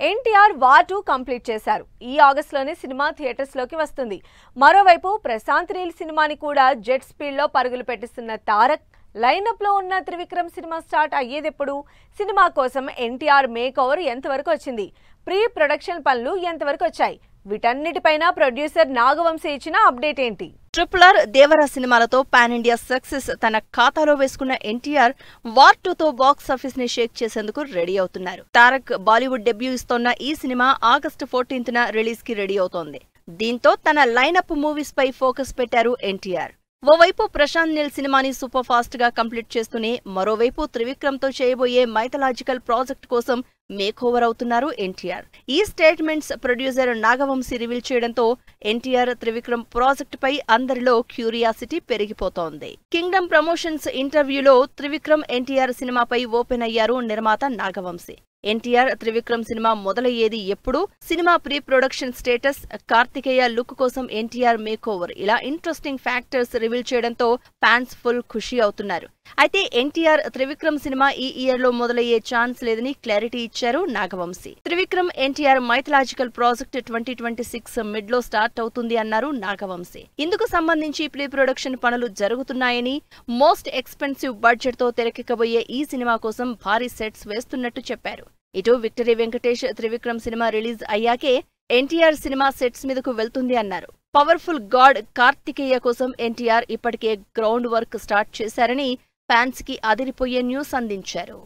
NTR war 2 complete చేశారు. ఈ ఆగస్టులోనే cinema theatres లోకి వస్తుంది. మరోవైపు ప్రశాంత్ నీల్ సినిమాని కూడా జెట్ స్పీడ్ లో పరుగులు పెట్టిస్తున్న తారక్ లైనప్ లో ఉన్న త్రివిక్రమ్ సినిమా స్టార్ట్ అయ్యేదెప్పుడు? సినిమా కోసం ఎన్టీఆర్ మేక్ ఓవర్ ఎంతవరకు వచ్చింది? ప్రీ ప్రొడక్షన్ పనులు ఎంతవరకు వచ్చాయి? వీటన్నిటిపైన ప్రొడ్యూసర్ నాగవంశీ ఇచ్చిన అప్డేట్ ఏంటి? ట్రిపుల్ దేవరా సినిమాలతో పాన్ ఇండియా సక్సెస్ తన ఖాతాలో వేసుకున్న ఎన్టీఆర్ వార్ 2 తో బాక్స్ ఆఫీస్ ని షేక్ చేసేందుకు రెడీ అవుతున్నారు. తారక్ బాలీవుడ్ డెబ్యూ ఇస్తోన్న ఈ సినిమా ఆగస్టు 14న రిలీజ్ కి రెడీ అవుతోంది. దీంతో తన లైనప్ మూవీస్ పై ఫోకస్ పెట్టారు ఎన్టీఆర్. ఓవైపు ప్రశాంత్ నీల్ సినిమాని సూపర్ ఫాస్ట్ గా కంప్లీట్ చేస్తూనే మరోవైపు త్రివిక్రమ్ తో చేయబోయే మైథలాజికల్ ప్రాజెక్ట్ కోసం మేక్ ఓవర్ అవుతున్నారు ఎన్టీఆర్. ఈ స్టేట్మెంట్స్ ప్రొడ్యూసర్ నాగవంశీ రివీల్ చేయడంతో ఎన్టీఆర్ త్రివిక్రమ్ ప్రాజెక్ట్ పై అందరిలో క్యూరియాసిటీ పెరిగిపోతోంది. కింగ్డమ్ ప్రమోషన్స్ ఇంటర్వ్యూలో త్రివిక్రమ్ ఎన్టీఆర్ సినిమాపై ఓపెన్ అయ్యారు నిర్మాత నాగవంశీ. ఎన్టీఆర్ త్రివిక్రమ్ సినిమా మొదలయ్యేది ఎప్పుడు, cinema pre production status, Karthikeya look కోసం ఎన్టీఆర్ మేక్ ఓవర్, ఇలా ఇంట్రెస్టింగ్ ఫ్యాక్టర్స్ రివీల్ చేయడంతో ఫ్యాన్స్ ఫుల్ ఖుషి అవుతున్నారు. అయితే ఎన్టీఆర్ త్రివిక్రమ్ సినిమా ఈ ఇయర్ లో మొదలయ్యే ఛాన్స్ లేదని క్లారిటీ ఇచ్చారు Nagavamsi. Trivikram NTR mythological project 2026 mid లో స్టార్ట్ అవుతుంది అన్నారు నాగవంశీ. ఇందుకు సంబంధించి ప్రీ ప్రొడక్షన్ పనులు జరుగుతున్నాయని, మోస్ట్ ఎక్స్పెన్సివ్ బడ్జెట్ తో తెరకెక్కబోయే ఈ సినిమా కోసం భారీ సెట్స్ వేస్తున్నట్టు చెప్పారు. ఇటు victory Venkatesh Trivikram cinema release అయ్యాకే ఎన్టీఆర్ సినిమా సెట్స్ మీదకు వెళ్తుంది అన్నారు. పవర్ఫుల్ గాడ్ కార్తికేయ కోసం ఎన్టీఆర్ ఇప్పటికే గ్రౌండ్ వర్క్ స్టార్ట్ చేశారని ఫ్యాన్స్ కి అదిరిపోయే న్యూస్ అందించారు.